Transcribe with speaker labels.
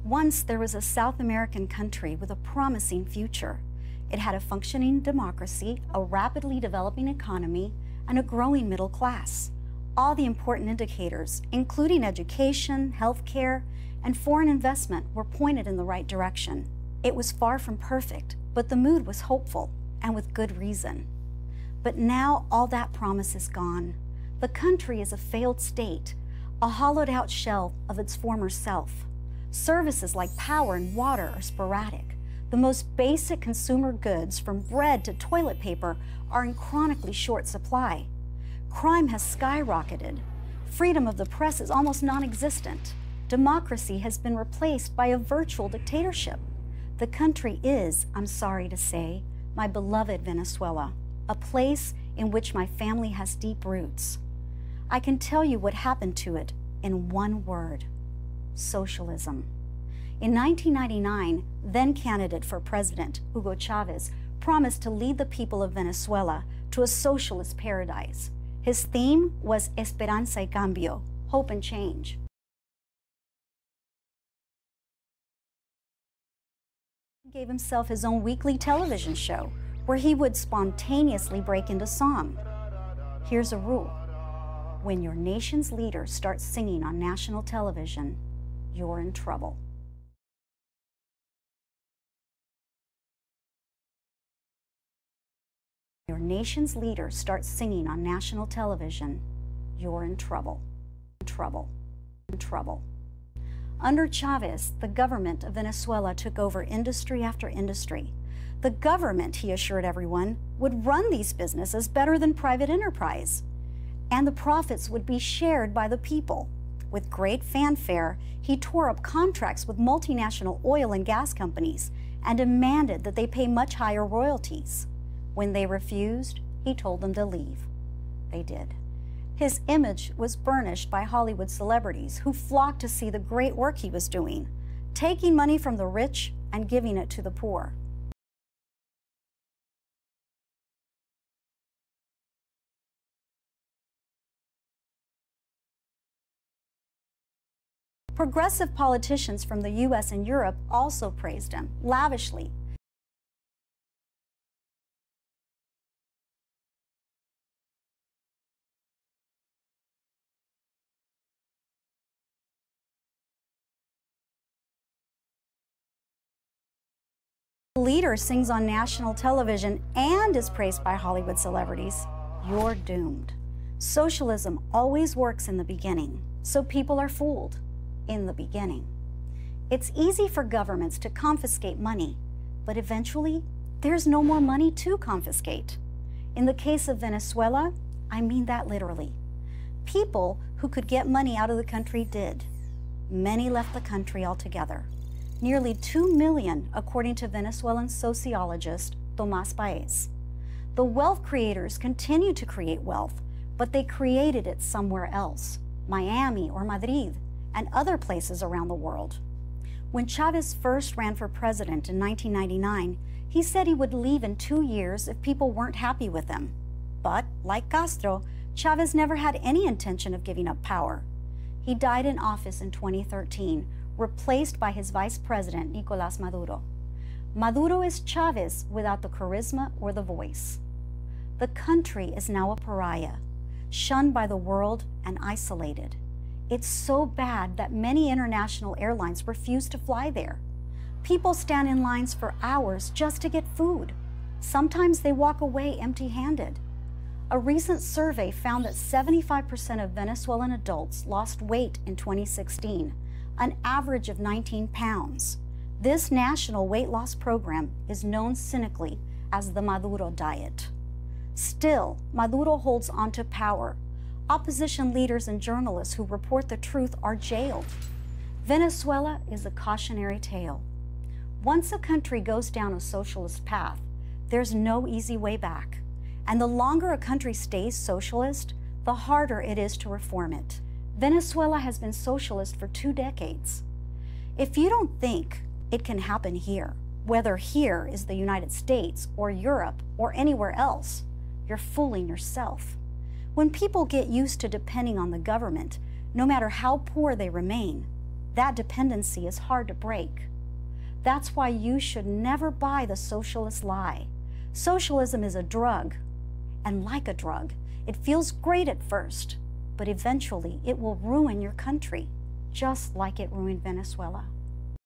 Speaker 1: Once there was a South American country with a promising future. It had a functioning democracy, a rapidly developing economy, and a growing middle class. All the important indicators, including education, healthcare, and foreign investment, were pointed in the right direction. It was far from perfect, but the mood was hopeful, and with good reason. But now all that promise is gone. The country is a failed state, a hollowed-out shell of its former self. Services like power and water are sporadic. The most basic consumer goods, from bread to toilet paper, are in chronically short supply. Crime has skyrocketed. Freedom of the press is almost non-existent. Democracy has been replaced by a virtual dictatorship. The country is, I'm sorry to say, my beloved Venezuela, a place in which my family has deep roots. I can tell you what happened to it in one word: socialism. In 1999, then candidate for president, Hugo Chavez, promised to lead the people of Venezuela to a socialist paradise. His theme was Esperanza y Cambio, hope and change. He gave himself his own weekly television show, where he would spontaneously break into song. Here's a rule: when your nation's leader starts singing on national television, you're in trouble. Your nation's leader starts singing on national television, you're in trouble. Trouble. Trouble. Under Chavez, the government of Venezuela took over industry after industry. The government, he assured everyone, would run these businesses better than private enterprise, and the profits would be shared by the people. With great fanfare, he tore up contracts with multinational oil and gas companies and demanded that they pay much higher royalties. When they refused, he told them to leave. They did. His image was burnished by Hollywood celebrities who flocked to see the great work he was doing, taking money from the rich and giving it to the poor. Progressive politicians from the US and Europe also praised him lavishly. The leader sings on national television and is praised by Hollywood celebrities. You're doomed. Socialism always works in the beginning, so people are fooled. In the beginning. It's easy for governments to confiscate money, but eventually there's no more money to confiscate. In the case of Venezuela, I mean that literally. People who could get money out of the country did. Many left the country altogether. Nearly 2 million, according to Venezuelan sociologist Tomás Paez. The wealth creators continue to create wealth, but they created it somewhere else, Miami or Madrid, and other places around the world. When Chavez first ran for president in 1999, he said he would leave in 2 years if people weren't happy with him. But, like Castro, Chavez never had any intention of giving up power. He died in office in 2013, replaced by his vice president, Nicolás Maduro. Maduro is Chavez without the charisma or the voice. The country is now a pariah, shunned by the world and isolated. It's so bad that many international airlines refuse to fly there. People stand in lines for hours just to get food. Sometimes they walk away empty-handed. A recent survey found that 75% of Venezuelan adults lost weight in 2016, an average of 19 pounds. This national weight loss program is known cynically as the Maduro diet. Still, Maduro holds on to power. Opposition leaders and journalists who report the truth are jailed. Venezuela is a cautionary tale. Once a country goes down a socialist path, there's no easy way back. And the longer a country stays socialist, the harder it is to reform it. Venezuela has been socialist for 2 decades. If you don't think it can happen here, whether here is the United States or Europe or anywhere else, you're fooling yourself. When people get used to depending on the government, no matter how poor they remain, That dependency is hard to break. That's why you should never buy the socialist lie. Socialism is a drug, and like a drug, it feels great at first, but eventually it will ruin your country, just like it ruined Venezuela.